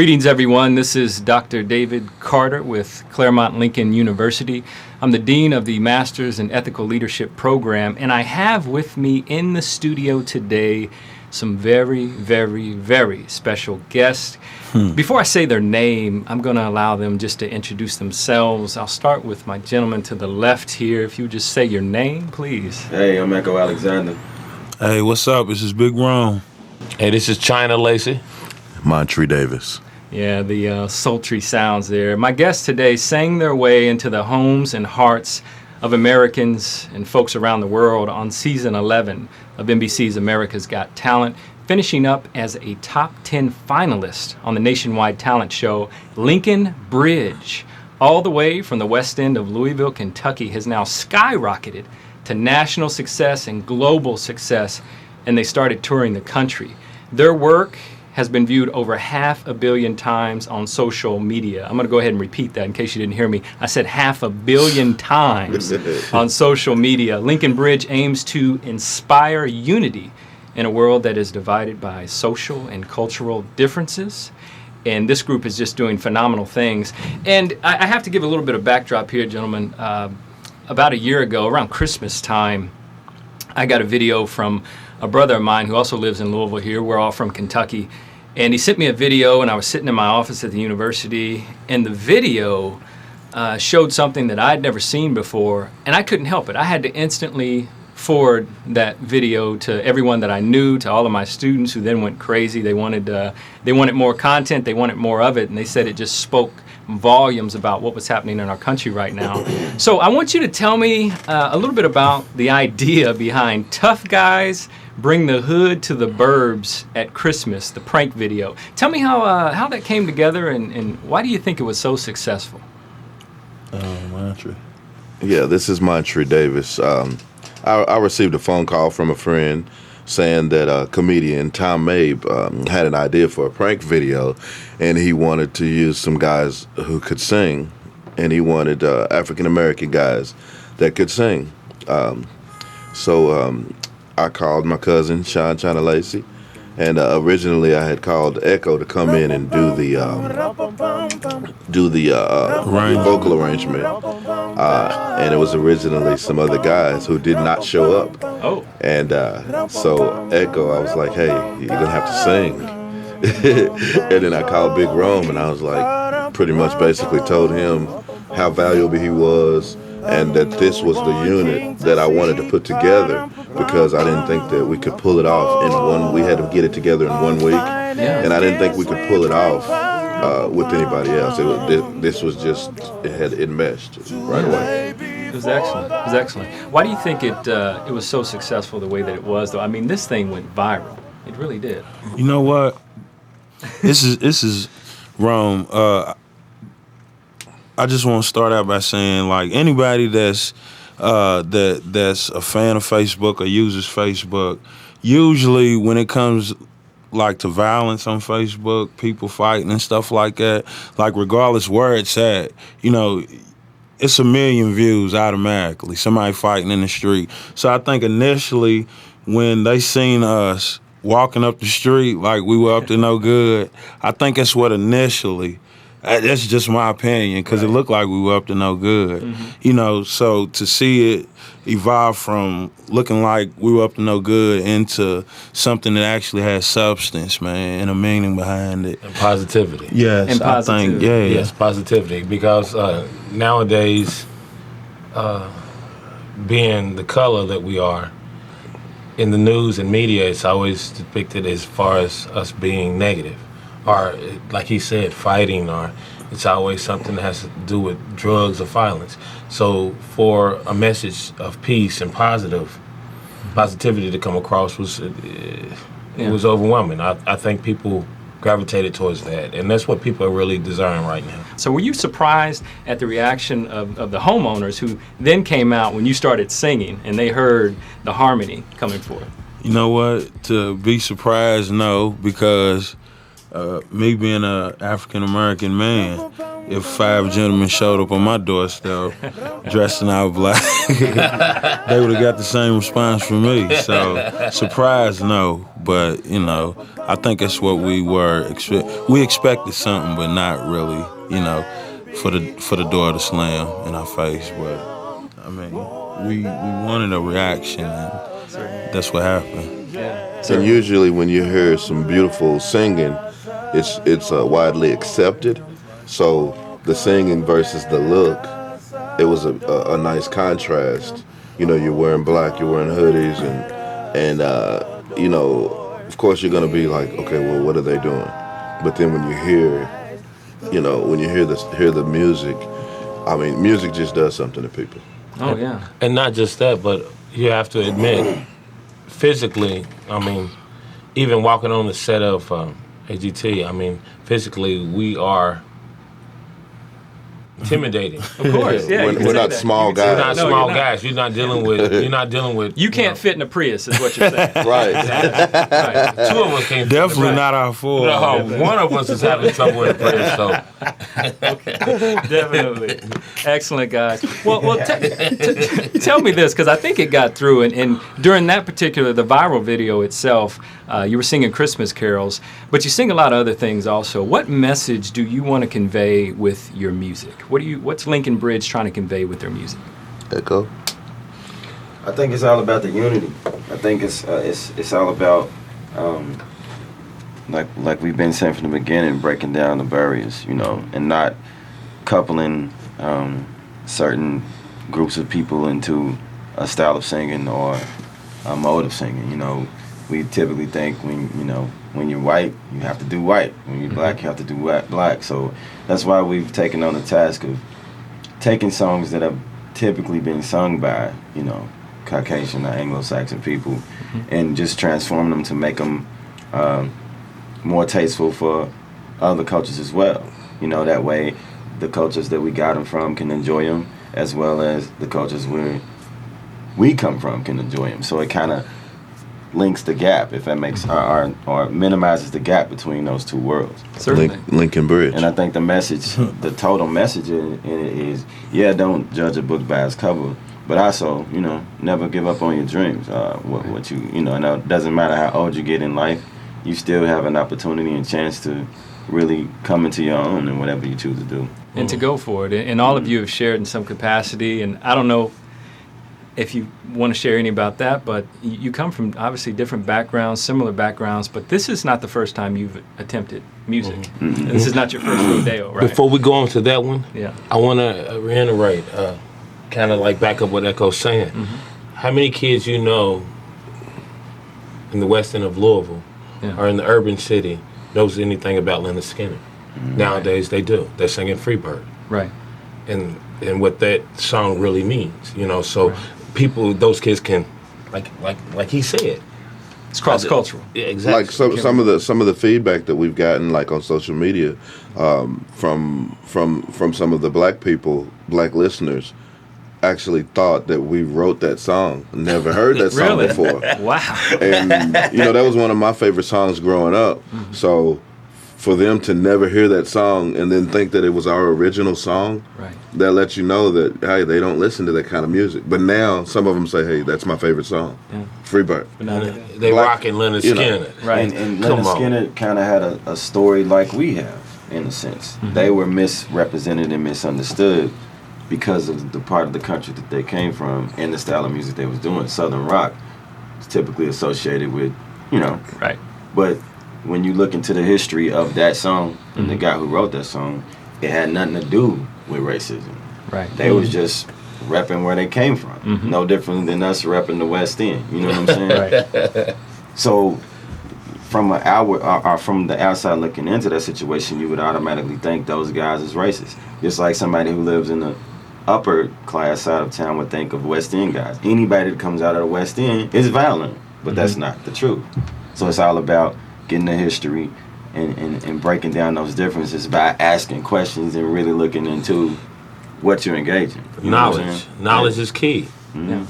Greetings, everyone. This is Dr. David Carter with Claremont Lincoln University. I'm the Dean of the Masters in Ethical Leadership program, and I have with me in the studio today some very, very, very special guests. Before I say their name, I'm going to allow them just to introduce themselves. I'll start with my gentleman to the left here. If you would just say your name, please. Hey, I'm Echo Alexander. Hey, what's up? This is Big Rome. Hey, this is China Lacey. Montree Davis. Yeah, the sultry sounds there. My guests today sang their way into the homes and hearts of Americans and folks around the world on season 11 of NBC's America's Got Talent, finishing up as a top 10 finalist on the nationwide talent show Linkin Bridge. All the way from the west end of Louisville, Kentucky, has now skyrocketed to national success and global success, and they started touring the country. Their work has been viewed over 500 million times on social media. I'm going to go ahead and repeat that in case you didn't hear me. I said 500 million times on social media. Linkin Bridge aims to inspire unity in a world that is divided by social and cultural differences. And this group is just doing phenomenal things. And I have to give a little bit of backdrop here, gentlemen. About a year ago, around Christmas time, I got a video from a brother of mine who also lives in Louisville here. We're all from Kentucky. And he sent me a video, and I was sitting in my office at the university, and the video showed something that I'd never seen before, and I couldn't help it. I had to instantly forward that video to everyone that I knew, to all of my students, who then went crazy. They wanted more content, they wanted more of it, and they said it just spoke volumes about what was happening in our country right now. So I want you to tell me a little bit about the idea behind Tough Guys Bring the Hood to the Burbs at Christmas, the prank video. Tell me how that came together, and why do you think it was so successful? Montree. Yeah, this is Montree Davis. I received a phone call from a friend saying that comedian Tom Mabe had an idea for a prank video, and he wanted to use some guys who could sing, and he wanted African-American guys that could sing. So I called my cousin, China Lacey, and originally I had called Echo to come in and do the vocal arrangement, and it was originally some other guys who did not show up. Oh. And so Echo, I was like, hey, you're gonna have to sing. And then I called Big Rome, and I was like, pretty much basically told him how valuable he was, and that this was the unit that I wanted to put together, because I didn't think that we could pull it off in one. We had to get it together in 1 week, and I didn't think we could pull it off with anybody else. This was just it meshed right away. It was excellent. It was excellent. Why do you think it was so successful the way that it was, though? I mean, this thing went viral. It really did. You know what? This is Rome. I just want to start out by saying, like, anybody that's a fan of Facebook or uses Facebook, usually when it comes like to violence on Facebook, people fighting and stuff like that, like regardless where it's at, you know, it's 1 million views automatically, somebody fighting in the street. So I think initially when they seen us walking up the street like we were up to no good, I think that's what initially, that's just my opinion, because it looked like we were up to no good. Mm-hmm. You know, so to see it evolve from looking like we were up to no good into something that actually has substance, man, and a meaning behind it. And positivity. Yes, and I think, yeah. Yes, positivity. Because nowadays, being the color that we are, in the news and media, it's always depicted as far as us being negative. Or, like he said, fighting, or it's always something that has to do with drugs or violence. So for a message of peace and positivity to come across was overwhelming. I think people gravitated towards that, and that's what people are really desiring right now. So were you surprised at the reaction of the homeowners who then came out when you started singing and they heard the harmony coming forth? You know what? To be surprised, no, because me being an African-American man, if 5 gentlemen showed up on my doorstep dressed in all black, they would have got the same response from me. So, surprise, no. But, you know, I think that's what we were. We expected something, but not really, you know, for the door to slam in our face. But, I mean, we wanted a reaction, and that's what happened. Yeah. And usually when you hear some beautiful singing, it's widely accepted. So the singing versus the look, it was a nice contrast. You know, you're wearing black, you're wearing hoodies, and you know, of course you're gonna be like, okay, well, what are they doing? But then when you hear, you know, when you hear the music, I mean, music just does something to people. Oh yeah. And not just that, but you have to admit, physically, I mean, even walking on the set of AGT, I mean, physically we are intimidating. Of course, yeah. We're not small guys. You're not No, small you're not. guys. You're not dealing with. You're not dealing with. You can't fit in a Prius, is what you're saying. Right. Right. 2 of us can't. Definitely not our fault. No, one of us is having trouble with prayer. So Definitely. Excellent, guys. Well, tell me this, because I think it got through. And during that particular, the viral video itself, you were singing Christmas carols, but you sing a lot of other things also. What message do you want to convey with your music? What's Linkin Bridge trying to convey with their music? Echo. I think it's all about the unity. I think it's all about like we've been saying from the beginning, breaking down the barriers, you know, and not coupling certain groups of people into a style of singing or a mode of singing. You know, we typically think when you're white, you have to do white. When you're black, you have to do black. So that's why we've taken on the task of taking songs that have typically been sung by, you know, Caucasian or Anglo-Saxon people, and just transform them to make them more tasteful for other cultures as well. You know, that way the cultures that we got them from can enjoy them, as well as the cultures where we come from can enjoy them. So it kind of links the gap, if that makes or minimizes the gap between those two worlds. Certainly. Linkin Bridge. And I think the message, the total message in it is, yeah, don't judge a book by its cover, but also, you know, never give up on your dreams. What you know, and it doesn't matter how old you get in life, you still have an opportunity and chance to really come into your own in whatever you choose to do. And to go for it. And all of you have shared in some capacity, and I don't know if you want to share any about that, but you come from obviously different backgrounds, similar backgrounds, but this is not the first time you've attempted music. This is not your first rodeo, right? before we go on to that one, Yeah. I want to reiterate, kind of like back up what Echo's saying. How many kids you know in the west end of Louisville or in the urban city knows anything about Leonard Skinner? Nowadays they do. They're singing Freebird. Right. And what that song really means, you know. So people, those kids can, like he said, It's cross-cultural. Yeah, exactly. Like some of the feedback that we've gotten, like on social media, from some of the black people, black listeners, actually thought that we wrote that song. Never heard that song Really? before. Wow. And you know, that was one of my favorite songs growing up. So for them to never hear that song and then think that it was our original song, Right. that lets you know that, hey, they don't listen to that kind of music. But now some of them say, hey, that's my favorite song. Yeah. Freebird. They Black- rocking Leonard you know, Skinner. Right. And Come Leonard on. Skinner kind of had a story like we have, in a sense. They were misrepresented and misunderstood because of the part of the country that they came from and the style of music they was doing. Southern rock is typically associated with, you know. Right. But when you look into the history of that song and the guy who wrote that song, it had nothing to do with racism. Right. They was just repping where they came from. No different than us repping the West End. You know what I'm saying? Right. So from from the outside looking into that situation, you would automatically think those guys is racist. Just like somebody who lives in the upper class side of town would think of West End guys. Anybody that comes out of the West End is violent, but that's not the truth. So it's all about getting the history and breaking down those differences by asking questions and really looking into what you're engaging. You know what I'm Knowledge. saying? Knowledge is key. Mhm. Yeah.